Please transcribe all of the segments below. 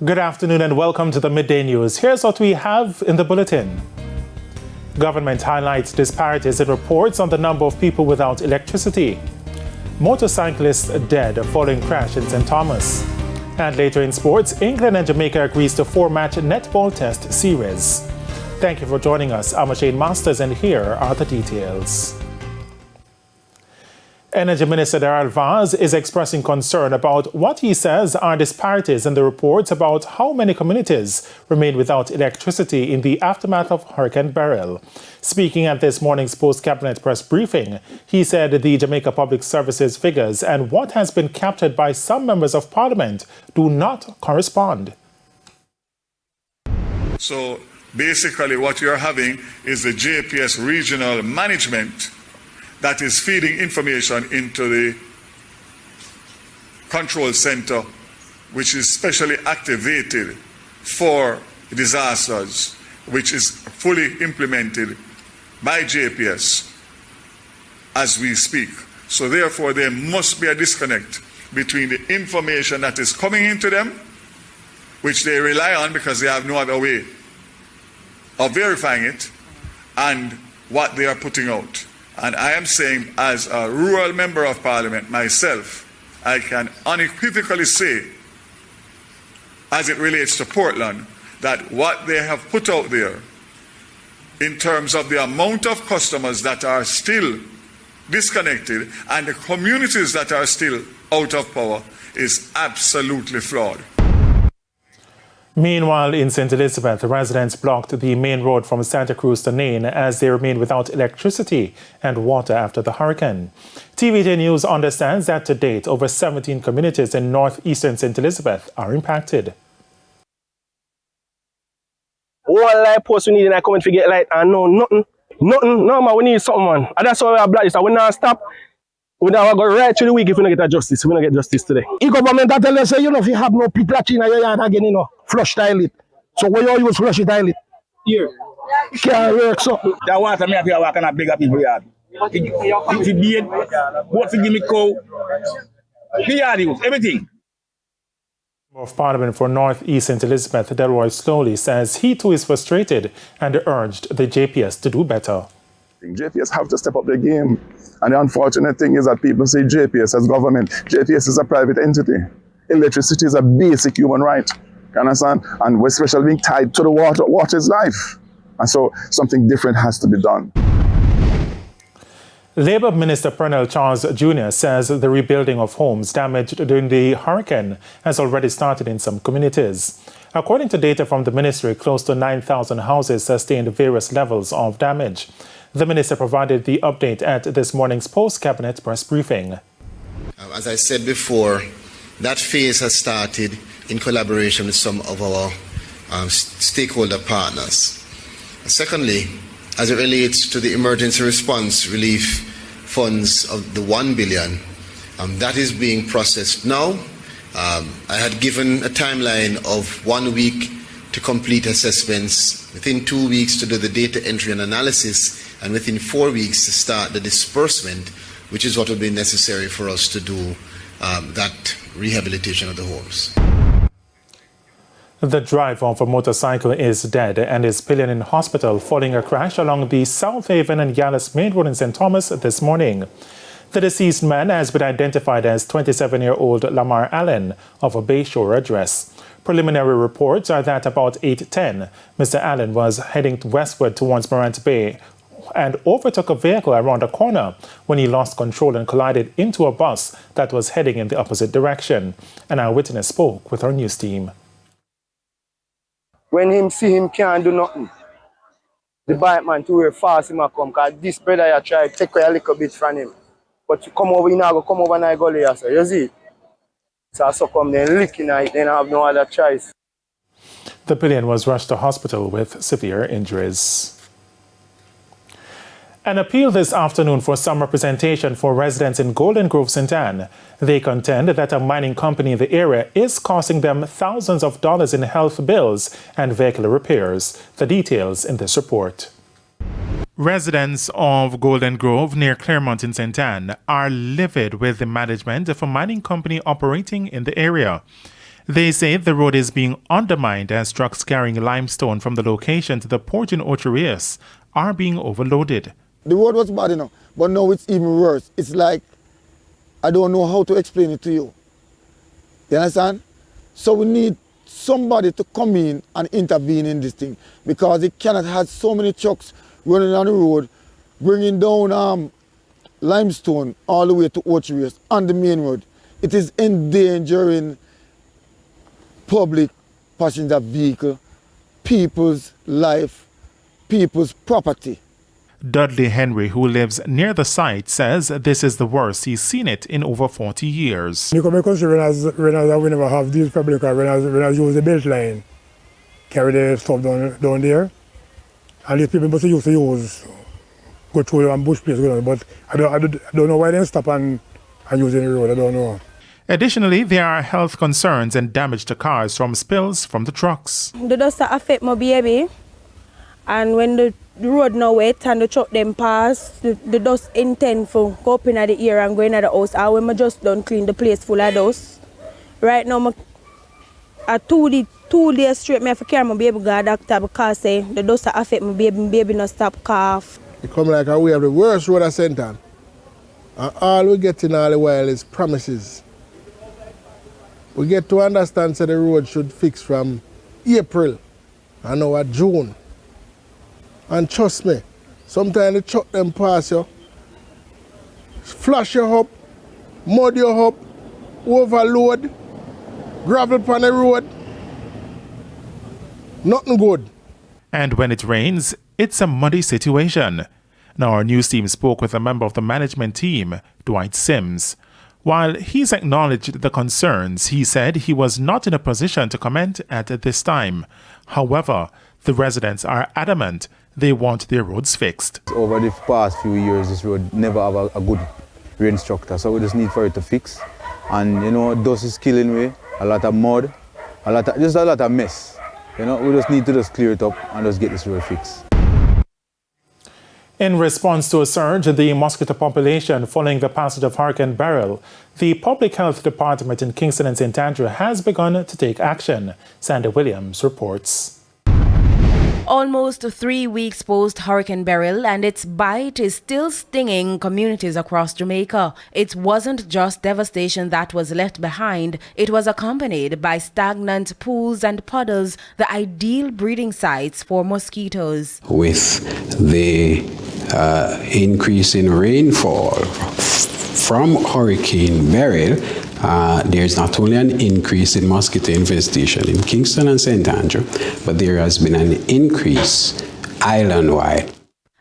Good afternoon and welcome to the Midday News. Here's what we have in the bulletin. Government highlights disparities in reports on the number of people without electricity. Motorcyclist dead following crash in St. Thomas. And later in sports, England and Jamaica agrees to 4-match netball test series. Thank you for joining us. I'm Shane Masters and here are the details. Energy Minister Yallahs is expressing concern about what he says are disparities in the reports about how many communities remain without electricity in the aftermath of Hurricane Beryl. Speaking at this morning's post-cabinet press briefing, he said the Jamaica Public Services figures and what has been captured by some members of parliament do not correspond. So basically what you're having is the JPS regional management that is feeding information into the control center, which is specially activated for disasters, which is fully implemented by JPS as we speak. So therefore, there must be a disconnect between the information that is coming into them, which they rely on because they have no other way of verifying it, and what they are putting out. And I am saying, as a rural member of parliament myself, I can unequivocally say, as it relates to Portland, that what they have put out there in terms of the amount of customers that are still disconnected and the communities that are still out of power is absolutely flawed. Meanwhile, in St. Elizabeth, residents blocked the main road from Santa Cruz to Nain as they remain without electricity and water after the hurricane. TVJ News understands that to date, over 17 communities in northeastern St. Elizabeth are impacted. One light post we need and I come and forget light and no, nothing. No man, we need something, man. And that's why we are blocked this. And we not stop. We now go right through the week if we don't get justice. We don't get justice today. The government that tell us, you know, if you have no pit latrine in your yard again, you know, flush toilet. So when you use flush toilet? Here. Can't work, so. That water me have to walk on a bigger people yard. If you beard, what to give me cow, the yard use, everything. Of Parliament for North East St. Elizabeth, Delroy Slowly says he too is frustrated and urged the JPS to do better. JPS have to step up their game. And the unfortunate thing is that people say JPS as government. JPS is a private entity. Electricity is a basic human right. You understand? And we're especially being tied to the water. Water is life. And so something different has to be done. Labour Minister Pernell Charles Jr. says the rebuilding of homes damaged during the hurricane has already started in some communities. According to data from the ministry, close to 9,000 houses sustained various levels of damage. The minister provided the update at this morning's post-cabinet press briefing. As I said before, that phase has started in collaboration with some of our stakeholder partners. Secondly, as it relates to the emergency response relief funds of the 1 billion, that is being processed now. I had given a timeline of 1 week to complete assessments, within 2 weeks to do the data entry and analysis, and within 4 weeks to start the disbursement, which is what will be necessary for us to do that rehabilitation of the homes. The driver of a motorcycle is dead and is pillion in hospital following a crash along the South Haven and Yallahs Main Road in St. Thomas this morning. The deceased man has been identified as 27-year-old Lamar Allen of a Bayshore address. Preliminary reports are that about 8:10, Mr. Allen was heading westward towards Morant Bay and overtook a vehicle around a corner when he lost control and collided into a bus that was heading in the opposite direction. An eyewitness spoke with our news team. When him see him can't do nothing, the bike man too very fast him a come, because this brother I try to take away a little bit from him. But you come over, you now go come over and I go there, so you see. So I come then licking it, then I have no other choice. The pillion was rushed to hospital with severe injuries. An appeal this afternoon for some representation for residents in Golden Grove, St. Anne. They contend that a mining company in the area is costing them thousands of dollars in health bills and vehicle repairs. The details in this report. Residents of Golden Grove near Claremont in St. Anne are livid with the management of a mining company operating in the area. They say the road is being undermined as trucks carrying limestone from the location to the port in Ocho Rios are being overloaded. The road was bad enough, but now it's even worse. It's like, I don't know how to explain it to you. You understand? So we need somebody to come in and intervene in this thing, because it cannot have so many trucks running on the road, bringing down limestone all the way to Ocho Rios on the main road. It is endangering public passenger vehicle, people's life, people's property. Dudley Henry, who lives near the site, says this is the worst he's seen it in over 40 years. Because we never have these public cars, when I use the belt line, carry the stuff down there, and these people must used to go through and bush place, but I don't know why they stop and use any road, I don't know. Additionally, there are health concerns and damage to cars from spills from the trucks. The dust affect my baby, and when the road now wet and the truck them pass, the dust intend for go up in the ear and go in the house. And when I just don't clean the place full of dust. Right now, I 2 days straight, I have to carry my baby to the doctor because the dust affect my baby not stop cough. It come like we have the worst road at St. Ann. And all we get in all the while is promises. We get to understand that the road should fix from April and now at June. And trust me, sometimes the truck them pass you, flush you up, mud you up, overload, gravel upon the road. Nothing good. And when it rains, it's a muddy situation. Now, our news team spoke with a member of the management team, Dwight Sims. While he's acknowledged the concerns, he said he was not in a position to comment at this time. However, the residents are adamant they want their roads fixed. Over the past few years, this road never have a good rain structure, so we just need for it to fix. And dust is killing me, a lot of mud, just a lot of mess. We just need to just clear it up and just get this road fixed. In response to a surge in the mosquito population following the passage of Hurricane Beryl, the Public Health Department in Kingston and St. Andrew has begun to take action. Sandy Williams reports. Almost 3 weeks post Hurricane Beryl, and its bite is still stinging communities across Jamaica. It wasn't just devastation that was left behind, it was accompanied by stagnant pools and puddles, the ideal breeding sites for mosquitoes. With the increase in rainfall from Hurricane Beryl, there's not only an increase in mosquito infestation in Kingston and St. Andrew, but there has been an increase island-wide.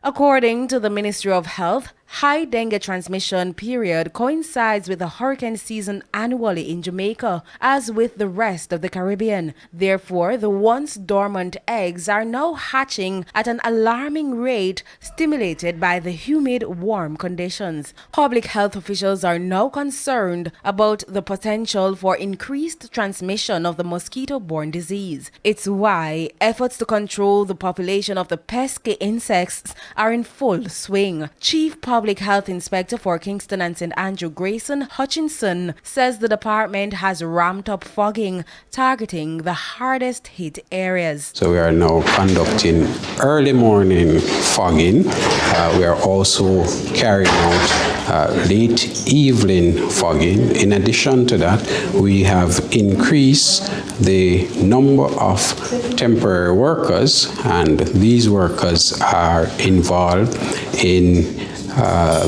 According to the Ministry of Health, high dengue transmission period coincides with the hurricane season annually in Jamaica, as with the rest of the Caribbean. Therefore, the once dormant eggs are now hatching at an alarming rate, stimulated by the humid, warm conditions. Public health officials are now concerned about the potential for increased transmission of the mosquito-borne disease. It's why efforts to control the population of the pesky insects are in full swing. Chief Public Health Inspector for Kingston and St. Andrew, Grayson Hutchinson, says the department has ramped up fogging, targeting the hardest hit areas. So we are now conducting early morning fogging. We are also carrying out late evening fogging. In addition to that, we have increased the number of temporary workers, and these workers are involved in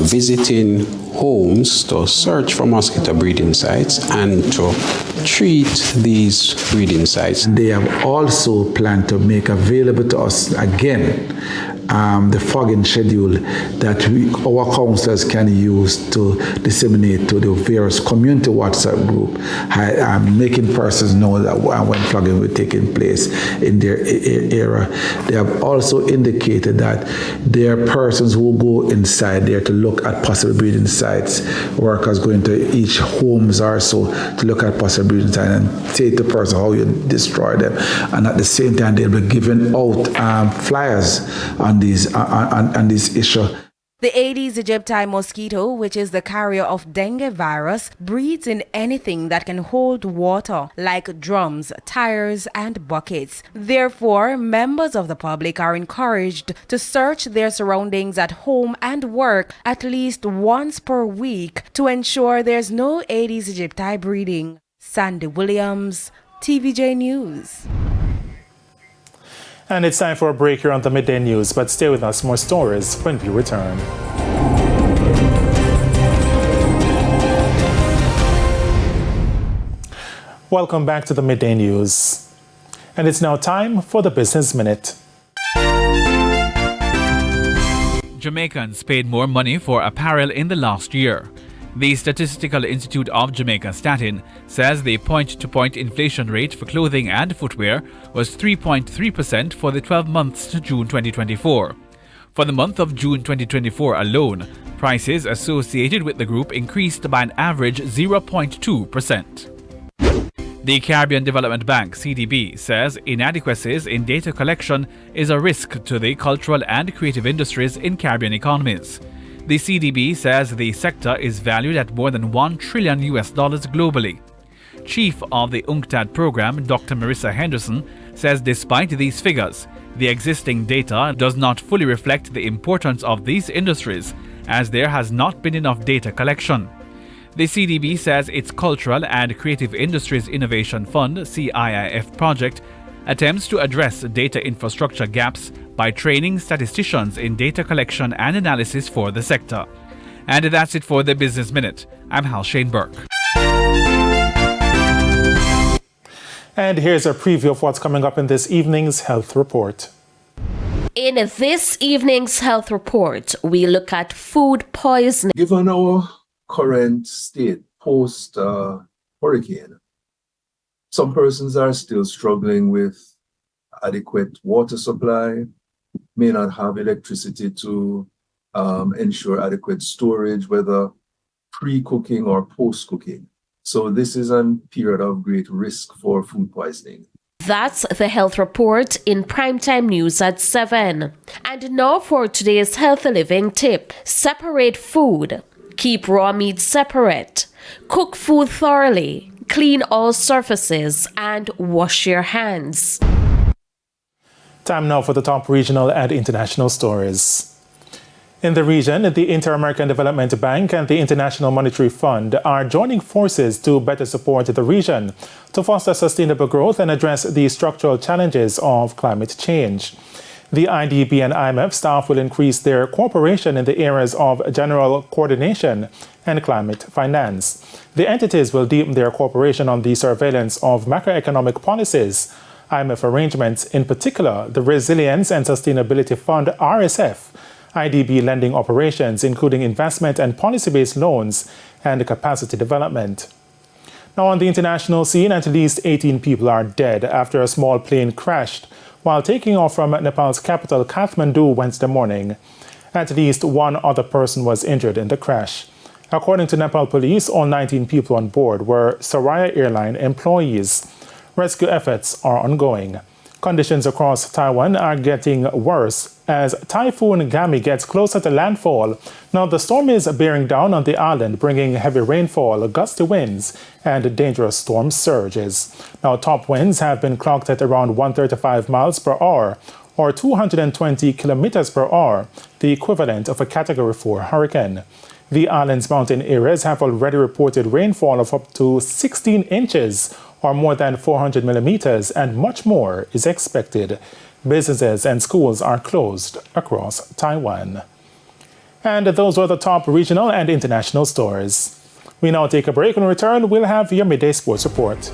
visiting homes to search for mosquito breeding sites and to treat these breeding sites. They have also planned to make available to us again the fogging schedule that our councillors can use to disseminate to the various community WhatsApp group, making persons know that when fogging will take place in their area. They have also indicated that there are persons who go inside there to look at possible breeding sites, workers going to each homes or so to look at possible breeding sites and say to the person how you destroy them. And at the same time, they'll be giving out flyers on this issue. The Aedes aegypti mosquito, which is the carrier of dengue virus, breeds in anything that can hold water, like drums, tires, and buckets. Therefore, members of the public are encouraged to search their surroundings at home and work at least once per week to ensure there's no Aedes aegypti breeding. Sandy Williams, TVJ News. And it's time for a break here on the Midday News, but stay with us, more stories when we return. Welcome back to the Midday News. And it's now time for the Business Minute. Jamaicans paid more money for apparel in the last year. The Statistical Institute of Jamaica Statin says the point-to-point inflation rate for clothing and footwear was 3.3% for the 12 months to June 2024. For the month of June 2024 alone, prices associated with the group increased by an average 0.2%. The Caribbean Development Bank, CDB, says inadequacies in data collection is a risk to the cultural and creative industries in Caribbean economies. The CDB says the sector is valued at more than $1 trillion globally. Chief of the UNCTAD program, Dr. Marissa Henderson, says despite these figures, the existing data does not fully reflect the importance of these industries, as there has not been enough data collection. The CDB says its Cultural and Creative Industries Innovation Fund (CIIF) project attempts to address data infrastructure gaps by training statisticians in data collection and analysis for the sector. And that's it for the Business Minute. I'm Hal Shane Burke. And here's a preview of what's coming up in this evening's Health Report. In this evening's Health Report, we look at food poisoning. Given our current state post-hurricane, some persons are still struggling with adequate water supply, may not have electricity to ensure adequate storage, whether pre-cooking or post-cooking. So this is a period of great risk for food poisoning. That's the Health Report in Primetime News at 7. And now for today's Healthy Living tip. Separate food. Keep raw meat separate. Cook food thoroughly. Clean all surfaces and wash your hands. Time now for the top regional and international stories. In the region, the Inter-American Development Bank and the International Monetary Fund are joining forces to better support the region to foster sustainable growth and address the structural challenges of climate change. The IDB and IMF staff will increase their cooperation in the areas of general coordination and climate finance. The entities will deepen their cooperation on the surveillance of macroeconomic policies, IMF arrangements, in particular the Resilience and Sustainability Fund (RSF), IDB lending operations, including investment and policy-based loans and capacity development. Now, on the international scene, at least 18 people are dead after a small plane crashed while taking off from Nepal's capital Kathmandu Wednesday morning. At least one other person was injured in the crash. According to Nepal police, all 19 people on board were Saraya Airline employees. Rescue efforts are ongoing. Conditions across Taiwan are getting worse as Typhoon Gami gets closer to landfall. Now, the storm is bearing down on the island, bringing heavy rainfall, gusty winds, and dangerous storm surges. Now, top winds have been clocked at around 135 miles per hour, or 220 kilometers per hour, the equivalent of a Category 4 hurricane. The island's mountain areas have already reported rainfall of up to 16 inches, or more than 400 millimeters, and much more is expected. Businesses and schools are closed across Taiwan. And those were the top regional and international stories. We now take a break. When we return, we'll have your midday sports report.